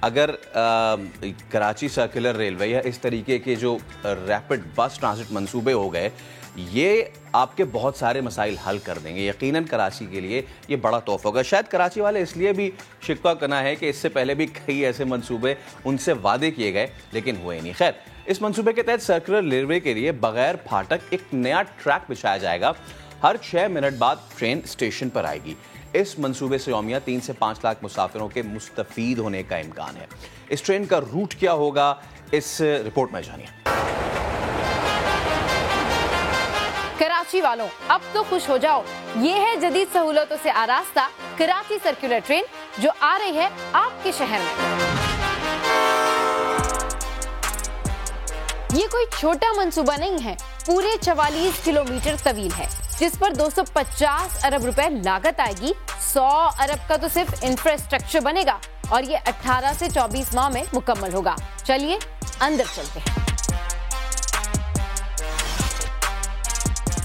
अगर Karachi circular railway या इस तरीके के जो रैपिड बस ट्रांजिट मंसूबे हो गए, ये आपके बहुत सारे मसाइल हल कर देंगे। यकीनन कराची के लिए ये बड़ा तोहफा होगा। शायद कराची वाले इसलिए भी शिकवा करना है कि इससे पहले भी कई ऐसे मंसूबे उनसे वादे किए गए लेकिन हुए नहीं। खैर, इस मंसूबे के तहत सर्कुलर रेलवे के लिए बगैर फाटक एक नया ट्रैक बिछाया जाएगा। हर 6 मिनट बाद ट्रेन स्टेशन पर आएगी। इस मंसूबे से यौमिया 3 से 5 लाख मुसाफिरों के मुस्तफीद होने का इम्कान है। इस ट्रेन का रूट क्या होगा, इस रिपोर्ट में जानिए। कराची वालों, अब तो खुश हो जाओ, ये है जदीद सहूलतों से आरास्ता कराची सर्कुलर ट्रेन जो आ रही है आपके शहर में। ये कोई छोटा मंसूबा नहीं है, पूरे 44 किलोमीटर तवील है, जिस पर 250 अरब रुपए लागत आएगी। 100 अरब का तो सिर्फ इंफ्रास्ट्रक्चर बनेगा और ये 18 से 24 माह में मुकम्मल होगा। चलिए अंदर चलते हैं।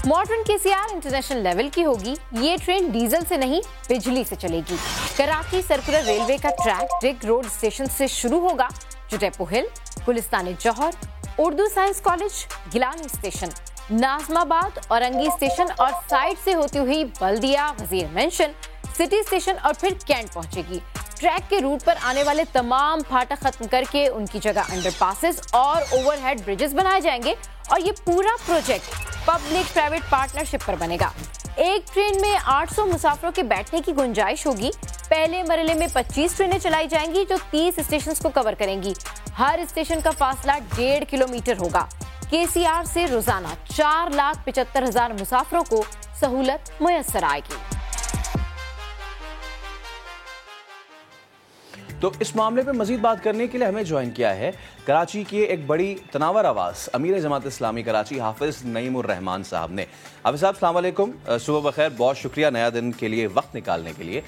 मॉडर्न केसीआर इंटरनेशनल लेवल की होगी। ये ट्रेन डीजल से नहीं, बिजली से चलेगी। कराची सर्कुलर रेलवे का ट्रैक रिग रोड स्टेशन से शुरू होगा, जो Depot Hill, Gulistan Jauhar, Urdu science college, Gilani station, Nazimabad, Orangi station और साइड से होती हुई बल्दिया, वजीर मेंशन, सिटी स्टेशन और फिर कैंट पहुंचेगी। ट्रैक के रूट पर आने वाले तमाम फाटक खत्म करके उनकी जगह अंडरपासेस और ओवरहेड ब्रिजेस बनाए जाएंगे और ये पूरा प्रोजेक्ट पब्लिक प्राइवेट पार्टनरशिप पर बनेगा। एक ट्रेन में 800 मुसाफिरों के बैठने की गुंजाइश होगी। पहले मरहले में 25 ट्रेनें चलाई जाएंगी जो 30 स्टेशन को कवर करेंगी। हर स्टेशन का फासला 1.5 किलोमीटर होगा। केसीआर से रोजाना 4,75,000 मुसाफिरों को सहूलत मुयस्सर आएगी। तो इस मामले पे मजीद बात करने के लिए हमें ज्वाइन किया है कराची की एक बड़ी तनावर आवाज़ अमीर जमात इस्लामी कराची हाफिज नईमुर रहमान साहब ने। हाफिज साहब अस्सलाम वालेकुम, सुबह बखैर, बहुत शुक्रिया नया दिन के लिए वक्त निकालने के लिए।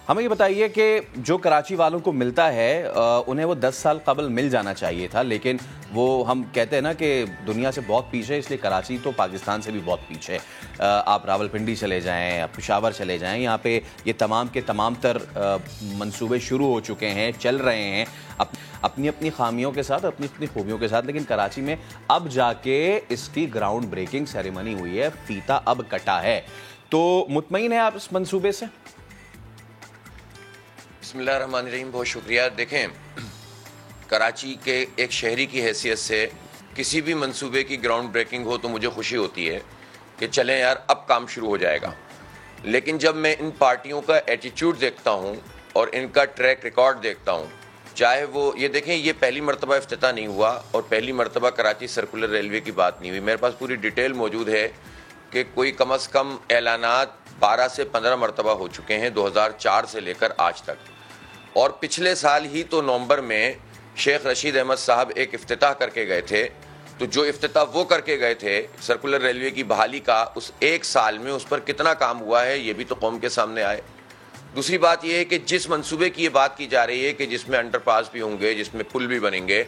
हमें ये बताइए कि जो कराची वालों को मिलता है उन्हें वो 10 साल कबल मिल जाना चाहिए था, लेकिन वो हम कहते हैं ना कि दुनिया से बहुत पीछे है, इसलिए कराची तो पाकिस्तान से भी बहुत पीछे है। आप रावलपिंडी चले जाएं, आप पेशावर चले जाएं, यहाँ पे ये तमाम के तमाम तर मंसूबे शुरू हो चुके हैं, चल रहे हैं अपनी अपनी खामियों के साथ, अपनी अपनी खूबियों के साथ, लेकिन कराची में अब जाके इसकी ग्राउंड ब्रेकिंग सेरेमनी हुई है, फीता अब कटा है। तो मुतमईन है आप इस मंसूबे से? बिस्मिल्लाहिर्रहमानिर्रहीम, बहुत शुक्रिया। देखें, कराची के एक शहरी की हैसियत से किसी भी मंसूबे की ग्राउंड ब्रेकिंग हो तो मुझे खुशी होती है कि चलें यार अब काम शुरू हो जाएगा। लेकिन जब मैं इन पार्टियों का एटीट्यूड देखता हूँ और इनका ट्रैक रिकॉर्ड देखता हूँ, चाहे वो ये देखें, ये पहली मरतबा इफ्तिताह नहीं हुआ और पहली मरतबा कराची सर्कुलर रेलवे की बात नहीं हुई। मेरे पास पूरी डिटेल मौजूद है कि कोई कम अज़ कम ऐलानात 12 से 15 मरतबा हो चुके हैं 2004 से लेकर आज तक। और पिछले साल ही तो नवंबर में शेख रशीद अहमद साहब एक इफ्तिताह करके गए थे। तो जो इफ्तिताह वो करके गए थे सर्कुलर रेलवे की बहाली का, उस एक साल में उस पर कितना काम हुआ है ये भी तो कौम के सामने आए। दूसरी बात यह है कि जिस मंसूबे की ये बात की जा रही है कि जिसमें अंडरपास भी होंगे, जिसमें पुल भी बनेंगे,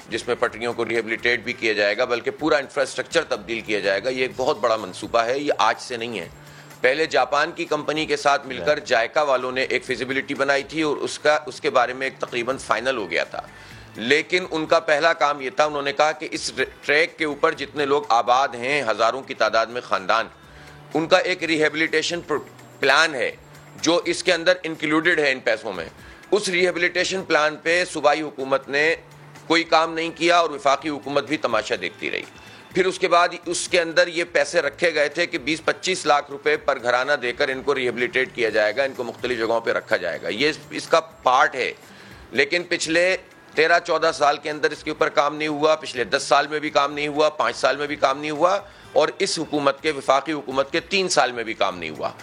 जिसमें पटरियों को रिहेबिलिटेट भी किया जाएगा, बल्कि पूरा इंफ्रास्ट्रक्चर तब्दील किया जाएगा, ये एक बहुत बड़ा मंसूबा है। ये आज से नहीं है। पहले जापान की कंपनी के साथ मिलकर जायका वालों ने एक फिजिबिलिटी बनाई थी और उसके बारे में एक तकरीबन फाइनल हो गया था। लेकिन उनका पहला काम ये था, उन्होंने कहा कि इस ट्रैक के ऊपर जितने लोग आबाद हैं, हज़ारों की तादाद में ख़ानदान, उनका एक रिहेबिलिटेशन प्लान है जो इसके अंदर इंक्लूडेड है इन पैसों में। उस रिहेबिलिटेशन प्लान पे सूबाई हुकूमत ने कोई काम नहीं किया और वफाकी हुकूमत भी तमाशा देखती रही। फिर उसके बाद उसके अंदर ये पैसे रखे गए थे कि 20-25 लाख रुपए पर घराना देकर इनको रिहेबिलिटेट किया जाएगा, इनको मुख्तलिफ जगहों पे रखा जाएगा। ये इसका पार्ट है। लेकिन पिछले 13-14 साल के अंदर इसके ऊपर काम नहीं हुआ, पिछले 10 साल में भी काम नहीं हुआ, 5 साल में भी काम नहीं हुआ और इस हुकूमत के, वफाकी हुकूमत के 3 साल में भी काम नहीं हुआ।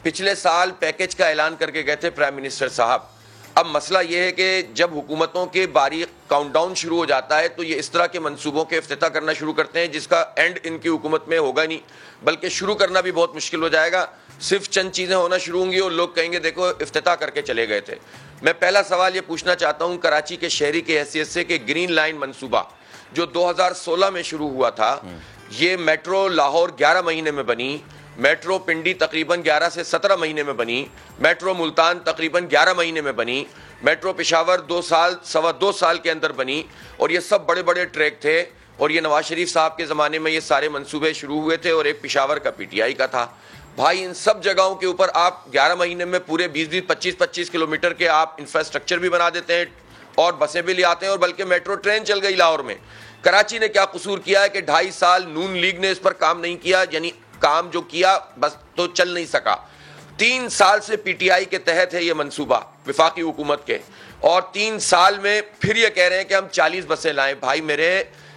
पिछले साल पैकेज का ऐलान करके गए थे प्राइम मिनिस्टर साहब। अब मसला ये है कि जब हुकूमतों के बारी काउंटडाउन शुरू हो जाता है तो ये इस तरह के मंसूबों के इफ्तिताह करना शुरू करते हैं जिसका एंड इनकी हुकूमत में होगा नहीं, बल्कि शुरू करना भी बहुत मुश्किल हो जाएगा। सिर्फ चंद चीज़ें होना शुरू होंगी और लोग कहेंगे देखो इफ्तिताह करके चले गए थे। मैं पहला सवाल ये पूछना चाहता हूँ कराची के शहरी की हैसियत से कि ग्रीन लाइन मंसूबा जो 2016 में शुरू हुआ था, ये मेट्रो लाहौर 11 महीने में बनी, मेट्रो पिंडी तकरीबन 11 से 17 महीने में बनी, मेट्रो मुल्तान तकरीबन 11 महीने में बनी। मेट्रो पेशावर 2 साल, सवा 2 साल के अंदर बनी और ये सब बड़े बड़े ट्रैक थे और ये नवाज शरीफ साहब के ज़माने में ये सारे मंसूबे शुरू हुए थे और एक पेशावर का पीटीआई का था। भाई इन सब जगहों के ऊपर आप 11 महीने में पूरे 20-20, 25-25 किलोमीटर के आप इंफ्रास्ट्रक्चर भी बना देते हैं और बसें भी ले आते हैं और बल्कि मेट्रो ट्रेन चल गई लाहौर में। कराची ने क्या कसूर किया है कि 2.5 साल नून लीग ने इस पर काम नहीं किया, यानी काम जो किया बस तो चल नहीं सका। 3 साल से पीटीआई के तहत है ये मंसूबा वफाकी हुकूमत के और 3 साल में फिर ये कह रहे हैं कि हम 40 बसें लाएं। भाई मेरे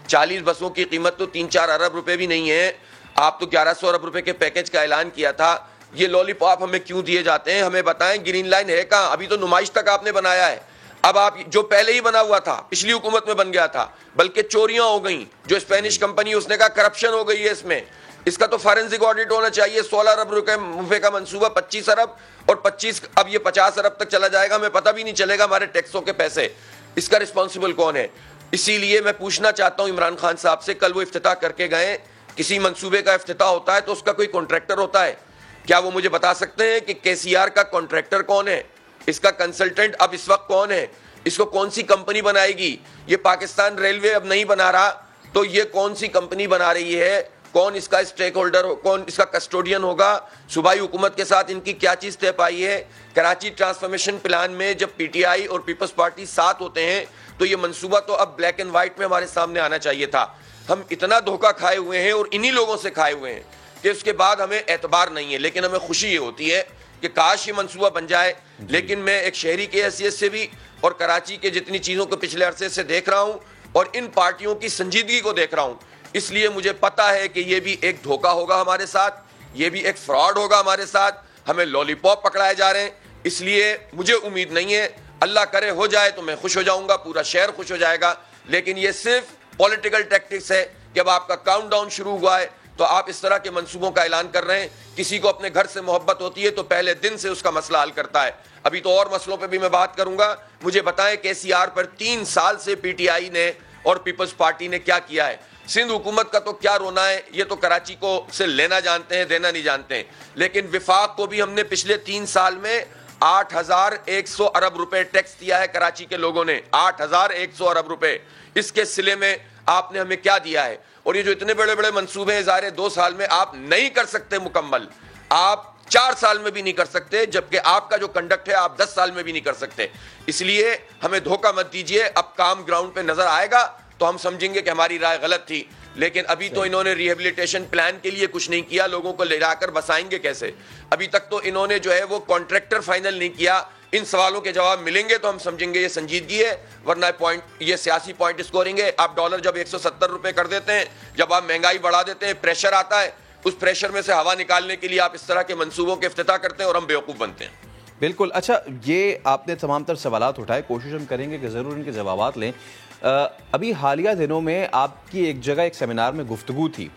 40 बसों की कीमत तो 3-4 अरब रुपए भी नहीं है। आप तो 1100 अरब रुपए के पैकेज का ऐलान किया था। ये लॉलीपॉप हमें क्यों दिए जाते हैं? हमें बताएं ग्रीन लाइन है कहाँ? अभी तो नुमाइश तक आपने बनाया है। अब आप जो पहले ही बना हुआ था पिछली हुकूमत में बन गया था, बल्कि चोरियां हो गई। जो स्पेनिश कंपनी उसने कहा करप्शन हो गई है इसमें, इसका तो फॉरेंसिक ऑडिट होना चाहिए। 16 अरब रुपए का मंसूबा 25 अरब और 25 अब ये 50 अरब तक चला जाएगा, हमें पता भी नहीं चलेगा हमारे टैक्सों के पैसे। इसका रिस्पॉन्सिबल कौन है? इसीलिए मैं पूछना चाहता हूं इमरान खान साहब से, कल वो इफ्तिताह करके गए, किसी मंसूबे का इफ्तिताह होता है तो उसका कोई कॉन्ट्रैक्टर होता है क्या? वो मुझे बता सकते हैं कि केसीआर का कॉन्ट्रैक्टर कौन है, इसका कंसल्टेंट अब इस वक्त कौन है, इसको कौन सी कंपनी बनाएगी? ये पाकिस्तान रेलवे अब नहीं बना रहा तो ये कौन सी कंपनी बना रही है? कौन इसका स्टेक होल्डर, कौन इसका कस्टोडियन होगा? सूबाई हुकूमत के साथ इनकी क्या चीज तय पाई है? कराची ट्रांसफॉर्मेशन प्लान में जब पीटीआई और पीपल्स पार्टी साथ होते हैं तो ये मंसूबा तो अब ब्लैक एंड व्हाइट में हमारे सामने आना चाहिए था। हम इतना धोखा खाए हुए हैं और इन्हीं लोगों से खाए हुए हैं कि उसके बाद हमें एतबार नहीं है। लेकिन हमें खुशी ये होती है कि काश ये मंसूबा बन जाए। लेकिन मैं एक शहरी की हैसियत से भी और कराची के जितनी चीज़ों को पिछले अरसे से देख रहा हूँ और इन पार्टियों की संजीदगी को देख रहा हूँ, इसलिए मुझे पता है कि ये भी एक धोखा होगा हमारे साथ, ये भी एक फ्रॉड होगा हमारे साथ। हमें लॉलीपॉप पकड़ाए जा रहे हैं, इसलिए मुझे उम्मीद नहीं है। अल्लाह करे हो जाए तो मैं खुश हो जाऊंगा, पूरा शहर खुश हो जाएगा। लेकिन ये सिर्फ पॉलिटिकल टैक्टिक्स है कि अब आपका काउंटडाउन शुरू हुआ है तो आप इस तरह के मंसूबों का ऐलान कर रहे हैं। किसी को अपने घर से मोहब्बत होती है तो पहले दिन से उसका मसला हल करता है। अभी तो और मसलों पे भी मैं बात करूंगा। मुझे बताएं केसीआर पर 3 साल से पीटीआई ने और पीपल्स पार्टी ने क्या किया है? सिंध हुकूमत का तो क्या रोना है, ये तो कराची को से लेना जानते हैं, देना नहीं जानते हैं। लेकिन विफाक को भी हमने पिछले 3 साल में 8,100 अरब रुपए टैक्स दिया है कराची के लोगों ने, 8,100 अरब रुपए। इसके सिले में आपने हमें क्या दिया है? और ये जो इतने बड़े बड़े मंसूबे हैं ज़ाहिर 2 साल में आप नहीं कर सकते मुकम्मल, आप 4 साल में भी नहीं कर सकते, जबकि आपका जो कंडक्ट है आप 10 साल में भी नहीं कर सकते। इसलिए हमें धोखा मत दीजिए। अब काम ग्राउंड पे नजर आएगा तो हम समझेंगे कि हमारी राय गलत थी। लेकिन अभी तो इन्होंने रिहेबिलिटेशन प्लान के लिए कुछ नहीं किया, लोगों को ले जाकर बसाएंगे कैसे? अभी तक तो इन्होंने जो है वो कॉन्ट्रैक्टर फाइनल नहीं किया। इन सवालों के जवाब मिलेंगे तो हम समझेंगे ये संजीदगी है, वरना पॉइंट ये सियासी पॉइंट स्कोरिंग है। आप डॉलर जब 170 रुपए कर देते हैं, जब आप महंगाई बढ़ा देते हैं, प्रेशर आता है, उस प्रेशर में से हवा निकालने के लिए आप इस तरह के मंसूबों के इफ्तिताह करते हैं और हम बेवकूफ़ बनते हैं। बिल्कुल। अच्छा, ये आपने तमाम तर सवालात उठाए, कोशिश हम करेंगे कि ज़रूर इनके जवाबात लें। अभी हालिया दिनों में आपकी एक जगह एक सेमिनार में गुफ्तगू थी,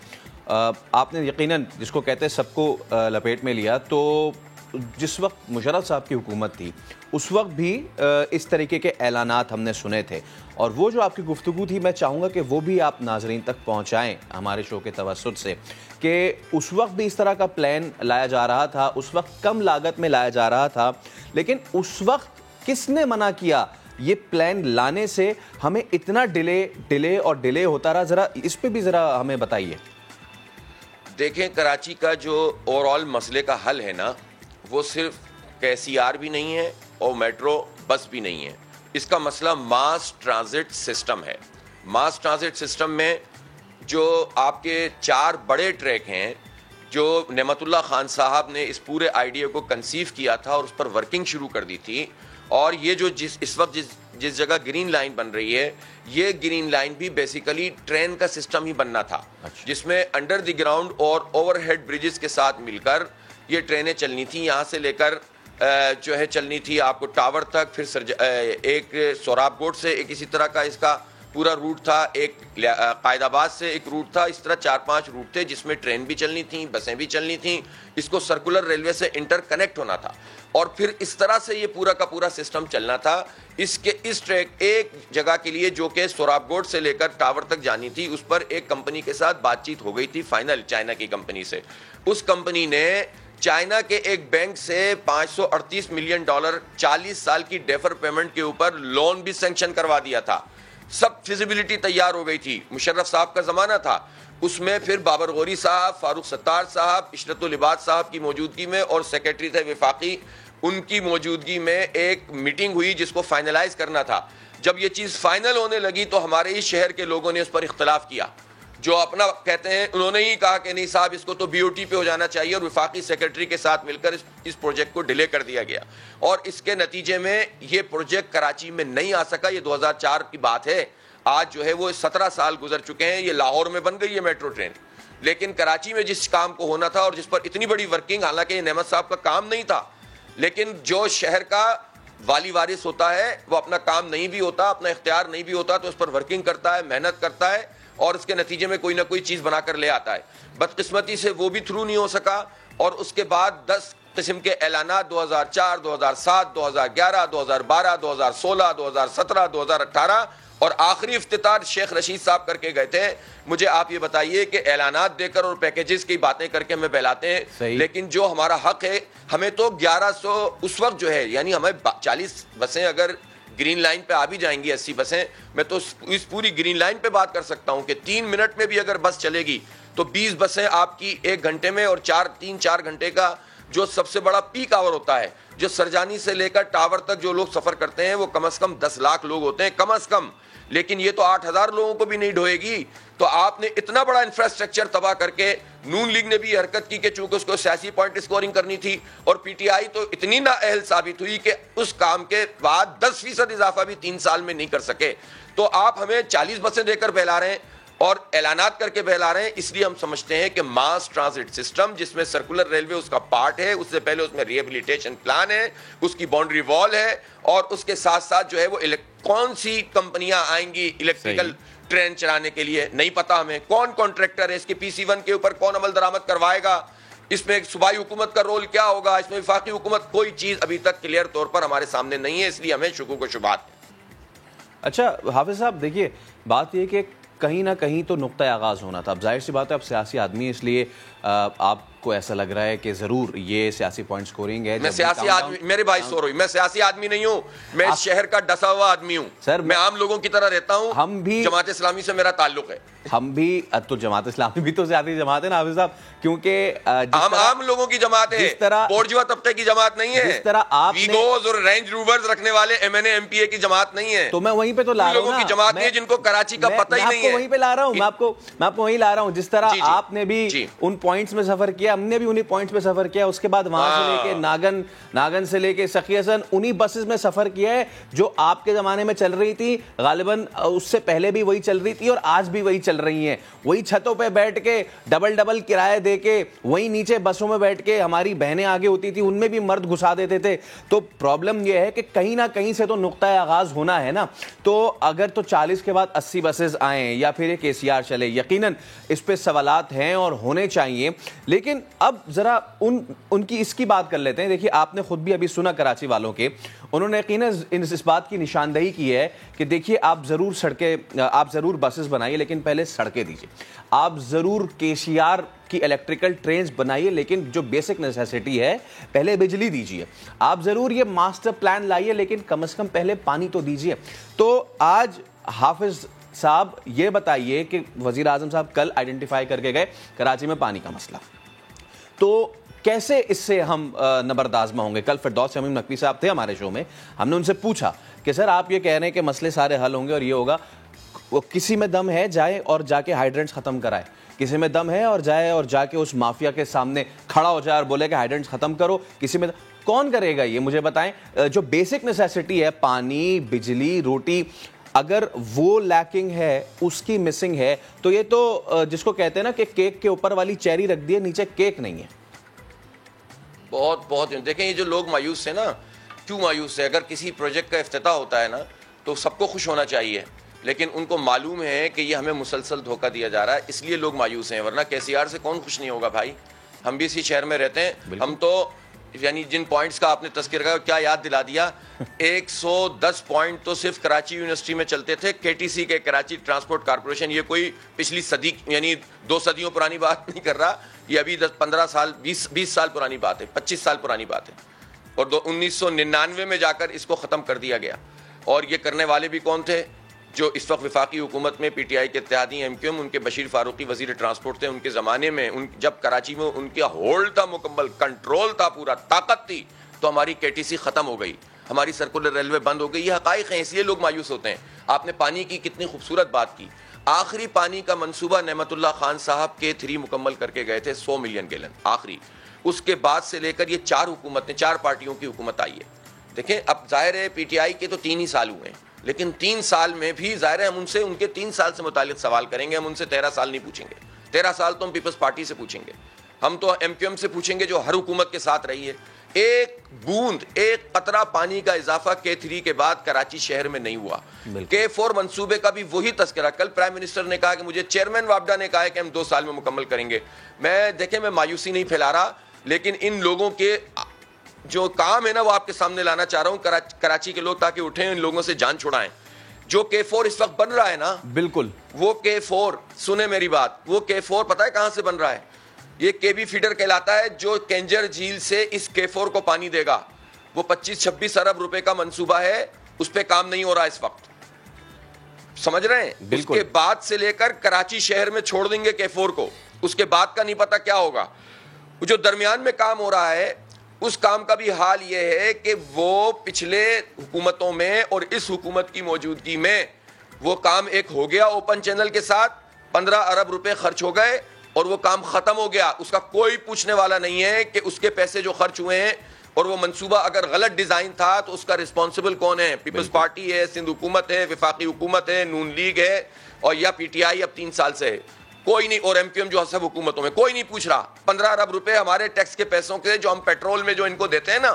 आपने यकीनन जिसको कहते हैं सबको लपेट में लिया। तो जिस वक्त मुशर्रफ साहब की हुकूमत थी उस वक्त भी इस तरीके के ऐलानात हमने सुने थे, और वो जो आपकी गुफ्तगू थी मैं चाहूँगा कि वो भी आप नाजरीन तक पहुँचाएँ हमारे शो के तवस्सुत से, कि उस वक्त भी इस तरह का प्लान लाया जा रहा था, उस वक्त कम लागत में लाया जा रहा था, लेकिन उस वक्त किसने मना किया ये प्लान लाने से? हमें इतना डिले और डिले होता रहा, ज़रा इस पर भी ज़रा हमें बताइए। देखें, कराची का जो ओवरऑल मसले का हल है ना, वो सिर्फ केसीआर भी नहीं है और मेट्रो बस भी नहीं है। इसका मसला मास ट्रांजिट सिस्टम है। मास ट्रांजिट सिस्टम में जो आपके 4 बड़े ट्रैक हैं, जो नेमतुल्लाह खान साहब ने इस पूरे आइडिया को कंसीव किया था और उस पर वर्किंग शुरू कर दी थी, और ये जो इस वक्त जिस जगह ग्रीन लाइन बन रही है, ये ग्रीन लाइन भी बेसिकली ट्रेन का सिस्टम ही बनना था। अच्छा। जिसमें अंडर द ग्राउंड और ओवरहेड ब्रिजेस के साथ मिलकर ये ट्रेनें चलनी थी। यहाँ से लेकर जो है चलनी थी आपको टावर तक, फिर एक सोराबकोट से एक इसी तरह का इसका पूरा रूट था, एक कायदाबाद से एक रूट था, इस तरह 4-5 रूट थे जिसमें ट्रेन भी चलनी थी, बसें भी चलनी थी। इसको सर्कुलर रेलवे से इंटरकनेक्ट होना था और फिर इस तरह से ये पूरा का पूरा सिस्टम चलना था। इस ट्रैक एक जगह के लिए जो कि सोराबकोट से लेकर टावर तक जानी थी, उस पर एक कंपनी के साथ बातचीत हो गई थी फाइनल, चाइना की कंपनी से। उस कंपनी ने चाइना के एक बैंक से $538 मिलियन 40 साल की डेफर पेमेंट के ऊपर लोन भी सैंक्शन करवा दिया था। सब फिजिबिलिटी तैयार हो गई थी, मुशर्रफ साहब का जमाना था। उसमें फिर बाबर गौरी साहब, फारूक सत्तार साहब, इशरतुल इबाद साहब की मौजूदगी में और सेक्रेटरी थे विफाकी, उनकी मौजूदगी में एक मीटिंग हुई जिसको फाइनलाइज करना था। जब ये चीज़ फाइनल होने लगी तो हमारे ही शहर के लोगों ने उस पर इख्तलाफ किया। जो अपना कहते हैं, उन्होंने ही कहा कि नहीं साहब इसको तो बीओटी पे हो जाना चाहिए, और विफाकी सेक्रेटरी के साथ मिलकर इस प्रोजेक्ट को डिले कर दिया गया, और इसके नतीजे में ये प्रोजेक्ट कराची में नहीं आ सका। ये 2004 की बात है, आज जो है वो 17 साल गुजर चुके हैं। ये लाहौर में बन गई है मेट्रो ट्रेन, लेकिन कराची में जिस काम को होना था और जिस पर इतनी बड़ी वर्किंग, हालांकि ये नेमत साहब का काम नहीं था, लेकिन जो शहर का वाली वारिस होता है वो अपना काम नहीं भी होता, अपना इख्तियार नहीं भी होता, तो उस पर वर्किंग करता है, मेहनत करता है, और उसके नतीजे में कोई ना कोई चीज़ बनाकर ले आता है। बदकिस्मती से वो भी थ्रू नहीं हो सका, और उसके बाद 10 किस्म के ऐलानात 2004, 2007, 2011, 2012, 2016, 2017, 2018 और आखिरी इफ्तितार शेख रशीद साहब करके गए थे। मुझे आप ये बताइए कि ऐलानात देकर और पैकेजेस की बातें करके हमें बहलाते हैं, लेकिन जो हमारा हक है, हमें तो 1100 उस वक्त जो है, यानी हमें 40 बसें अगर ग्रीन लाइन पे आ भी जाएंगी, 80 बसें, मैं तो इस पूरी ग्रीन लाइन पे बात कर सकता हूं कि 3 मिनट में भी अगर बस चलेगी तो 20 बसें आपकी 1 घंटे में, और 3-4 घंटे का जो सबसे बड़ा पीक आवर होता है, जो सरजानी से लेकर टावर तक जो लोग सफर करते हैं वो कम से कम 10 लाख लोग होते हैं, कम से कम, लेकिन ये तो 8000 लोगों को भी नहीं ढोएगी। तो आपने इतना बड़ा इंफ्रास्ट्रक्चर तबाह करके, नून लीग ने भी हरकत की कि चूंकि उसको सियासी पॉइंट स्कोरिंग करनी थी, और पीटीआई तो इतनी नाअहल साबित हुई कि उस काम के बाद 10% इजाफा भी 3 साल में नहीं कर सके। तो आप हमें 40 बसें देकर बहला रहे हैं और ऐलानात करके बहला रहे हैं। इसलिए हम समझते हैं कि मास ट्रांजिट सिस्टम, जिसमें सर्कुलर रेलवे उसका पार्ट है, उससे पहले उसमें रिहेबिलिटेशन प्लान है, उसकी बाउंड्री वॉल है, और उसके साथ साथ जो है वो कौन सी कंपनियां आएंगी इलेक्ट्रिकल ट्रेन चलाने के लिए, नहीं पता हमें। कौन कॉन्ट्रैक्टर है, इसके PC1 के ऊपर कौन अमल दरामद करवाएगा, इसमें सूबाई हुकूमत का रोल क्या होगा, इसमें वफाकी हुकूमत, कोई चीज अभी तक क्लियर तौर पर हमारे सामने नहीं है। इसलिए हमें शुकूक व शुबात। अच्छा हाफिज साहब, देखिए बात यह कि कहीं ना कहीं तो नुक्ता आगाज़ होना था। अब जाहिर सी बात है, आप सियासी आदमी, इसलिए आपको ऐसा लग रहा है कि ज़रूर ये सियासी पॉइंट स्कोरिंग है। मैं सियासी आदमी, मेरे भाई सो रही, मैं सियासी आदमी नहीं हूँ, मैं इस शहर का डसा हुआ आदमी हूँ सर। मैं आम लोगों की तरह रहता हूँ। हम भी जमात इस्लामी से मेरा ताल्लुक है। हम भी तो जमात इस्लामी भी तो सियासी जमात है ना हाफिज साहब, क्योंकि आम लोगों की जमात है, बोर्जुआ तबके की जमात नहीं है। जिस तरह आप वीगोज और रेंज रूवर्स रखने वाले MNA MPA की जमात नहीं है। तो मैं वहीं पे तो ला रहा हूं, लोगों की जमात है जिनको कराची का पता ही नहीं है। वहीं पे ला रहा हूं, मैं आपको वहीं ला रहा हूं। जिस तरह आपने भी उन पॉइंट्स में सफर किया, हमने भी उन्हीं पॉइंट्स में सफर किया, उसके बाद वहां से लेके नागन से लेके सखी हसन, उन्हीं बसेस में सफर किया है जो आपके जमाने में चल रही थी, गालिबन उससे पहले भी वही चल रही थी और आज भी वही चल रही हैं। वही छतों पे बैठ के डबल किराए दे के, वही नीचे बसों में बैठ के हमारी बहनें आगे होती थी, उनमें भी मर्द घुसा देते थे। तो प्रॉब्लम यह है कि कहीं ना कहीं से तो नुक्ता आगाज होना है ना। तो अगर तो 40 के बाद 80 बसेस आए या फिर एक ACR चले, यकीनन इस पे सवालात हैं और होने चाहिए। लेकिन अब जरा उनकी इसकी बात कर लेते हैं। देखिए आपने खुद भी अभी सुना कराची वालों के, उन्होंने यकीनन इस बात की निशानदेही की है कि देखिए आप जरूर बसेस बनाइए, लेकिन पहले सड़कें दीजिए। आप जरूर KCR की इलेक्ट्रिकल ट्रेन्स बनाइए, लेकिन जो बेसिक नेसेसिटी है पहले बिजली दीजिए। आप जरूर ये मास्टर प्लान लाइए, लेकिन कम से कम पहले पानी तो दीजिए। तो आज हाफिज साहब ये बताइए कि वजीर आजम साहब कल आइडेंटिफाई करके गए कराची में पानी का मसला, तो कैसे इससे हम नबरदाज़मा होंगे। कल फिरदौस शमीम नकवी साहब थे हमारे शो में, हमने उनसे पूछा कि सर आप ये कह रहे हैं कि मसले सारे हल होंगे और ये होगा, वो किसी में दम है जाए और जाके हाइड्रेंट्स ख़त्म कराए, किसी में दम है और जाए और जाके उस माफिया के सामने खड़ा हो जाए और बोले कि हाइड्रेंट्स ख़त्म करो, किसी में कौन करेगा ये मुझे बताएं। जो बेसिक नेसेसिटी है, पानी, बिजली, रोटी, अगर वो लैकिंग है, उसकी मिसिंग है, तो ये तो जिसको कहते हैं ना कि केक के ऊपर वाली चेरी रख दी है, नीचे केक नहीं है। बहुत देखें, ये जो लोग मायूस है ना, क्यों मायूस है? अगर किसी प्रोजेक्ट का इफ्तिताह होता है ना तो सबको खुश होना चाहिए, लेकिन उनको मालूम है कि ये हमें मुसलसल धोखा दिया जा रहा है, इसलिए लोग मायूस हैं। वरना KCR से कौन खुश नहीं होगा भाई? हम भी इसी शहर में रहते हैं। हम तो यानी जिन पॉइंट्स का आपने तस्करा किया, क्या याद दिला दिया। 110 पॉइंट तो सिर्फ कराची यूनिवर्सिटी में चलते थे, केटीसी के कराची ट्रांसपोर्ट कॉर्पोरेशन। ये कोई पिछली सदी यानी 2 सदियों पुरानी बात नहीं कर रहा, ये अभी 10-15 साल 20 साल पुरानी बात है, 25 साल पुरानी बात है। और 1999 में जाकर इसको ख़त्म कर दिया गया। और ये करने वाले भी कौन थे? जो इस वक्त वफाकी हुकूमत में पीटीआई के इत्तेहादी एमक्यूएम, उनके बशीर फारूकी वजीर ट्रांसपोर्ट थे। उनके ज़माने में जब कराची में उनका होल्ड था, मुकम्मल कंट्रोल था, पूरा ताकत थी, तो हमारी केटीसी ख़त्म हो गई, हमारी सर्कुलर रेलवे बंद हो गई। ये हक़ाइक़ हैं, इसलिए लोग मायूस होते हैं। आपने पानी की कितनी खूबसूरत बात की। आखिरी पानी का मनसूबा नेमतुल्लाह खान साहब K3 मुकम्मल करके गए थे, 100 मिलियन गैलन आखिरी। उसके बाद से लेकर ये 4 हुकूमतें, 4 पार्टियों की हुकूमत आई है। देखें, अब जाहिर है पीटीआई के तो 3 ही साल हुए हैं, लेकिन 3 साल में भी जाहिर है हम उनसे उनके 3 साल से मुतालिक सवाल करेंगे। हम उनसे 13 साल नहीं पूछेंगे। 13 साल तो हम पीपल्स पार्टी से पूछेंगे, हम तो एमक्यूएम से पूछेंगे जो हर हुकूमत के साथ रही है। एक बूंद, एक कतरा पानी का इजाफा K3 के बाद कराची शहर में नहीं हुआ। K4 मंसूबे का भी वही तस्करा। कल प्राइम मिनिस्टर ने कहा कि मुझे चेयरमैन वापडा ने कहा है कि हम 2 साल में मुकम्मल करेंगे। मैं मायूसी नहीं फैला रहा, लेकिन इन लोगों के जो काम है ना, वो आपके सामने लाना चाह रहा हूं, कराची के लोग ताकि उठें, इन लोगों से जान छुड़ाएं। जो K4 इस वक्त बन रहा है ना, बिल्कुल वो K4, सुने मेरी बात, वो K4 पता है कहां से बन रहा है? ये KB फीडर कहलाता है, जो केंजर झील से इस K4 को पानी देगा। वो 25-26 अरब रुपए का मंसूबा है, उस पर काम नहीं हो रहा इस वक्त, समझ रहे हैं? उसके बाद से लेकर कराची शहर में छोड़ देंगे K4 को, उसके बाद का नहीं पता क्या होगा। जो दरमियान में काम हो रहा है, उस काम का भी हाल यह है कि वो पिछले हुकूमतों में और इस हुकूमत की मौजूदगी में वो काम एक हो गया ओपन चैनल के साथ, 15 अरब रुपए खर्च हो गए और वो काम खत्म हो गया। उसका कोई पूछने वाला नहीं है कि उसके पैसे जो खर्च हुए हैं और वो मंसूबा अगर गलत डिजाइन था तो उसका रिस्पॉन्सिबल कौन है? पीपल्स पार्टी है, सिंध हुकूमत है, वफाकी हुकूमत है, नून लीग है, और या पीटीआई अब 3 साल से है। कोई नहीं, और एमक्यूएम जो सब हुकूमतों में कोई नहीं पूछ रहा। 15 अरब रुपए हमारे टैक्स के पैसों के, जो हम पेट्रोल में जो इनको देते हैं ना,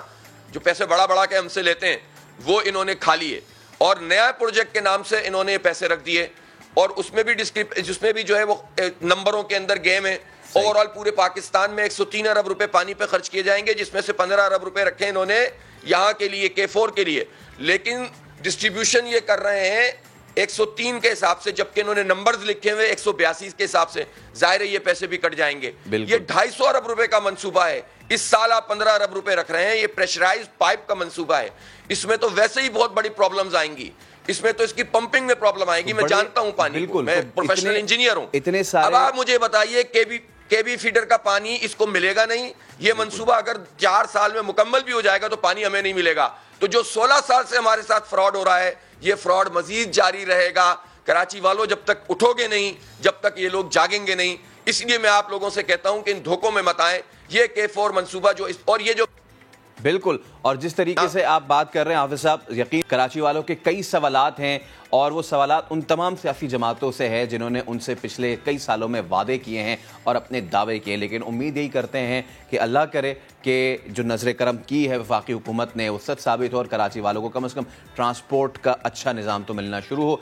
जो पैसे बड़ा बड़ा के हमसे लेते हैं, वो इन्होंने खा लिए और नया प्रोजेक्ट के नाम से इन्होंने ये पैसे रख दिए। और उसमें भी जो है वो नंबरों के अंदर गेम है। ओवरऑल पूरे पाकिस्तान में 103 अरब रुपए पानी पे खर्च किए जाएंगे, जिसमें से 15 अरब रुपए रखे इन्होंने यहाँ के लिए, K4 के लिए, लेकिन डिस्ट्रीब्यूशन ये कर रहे हैं 103 के हिसाब से, जबकि इन्होंने नंबर्स लिखे हुए 182 के हिसाब से। जाहिर है ये पैसे भी कट जाएंगे। ये 250 अरब रुपए का मंसूबा है। इस साल आप 15 अरब रुपए रख रहे हैं। ये प्रेशराइज्ड पाइप का मंसूबा है। इसमें तो वैसे ही बहुत बड़ी प्रॉब्लम्स आएंगी। इसमें तो इसकी पंपिंग में प्रॉब्लम आएगी। मैं जानता हूं पानी को, मैं प्रोफेशनल इंजीनियर हूं। इतने सारे, अब आप मुझे बताइए, केबी फीडर का पानी इसको मिलेगा नहीं। ये मंसूबा अगर 4 साल में मुकम्मल भी हो जाएगा तो पानी हमें नहीं मिलेगा। तो जो 16 साल से हमारे साथ फ्रॉड हो रहा है, ये फ्रॉड मजीद जारी रहेगा। कराची वालों, जब तक उठोगे नहीं, जब तक ये लोग जागेंगे नहीं। इसलिए मैं आप लोगों से कहता हूं कि इन धोखों में मत आए। ये K4 मंसूबा जो और ये जो बिल्कुल, और जिस तरीके से आप बात कर रहे हैं हाफिज साहब, यकीन कराची वालों के कई सवालात हैं, और वो सवालात उन तमाम सियासी जमातों से है जिन्होंने उनसे पिछले कई सालों में वादे किए हैं और अपने दावे किए। लेकिन उम्मीद यही करते हैं कि अल्लाह करे कि जो नजर करम की है वफाकी हुकूमत ने वो सच साबित हो और कराची वालों को कम से कम ट्रांसपोर्ट का अच्छा निज़ाम तो मिलना शुरू हो।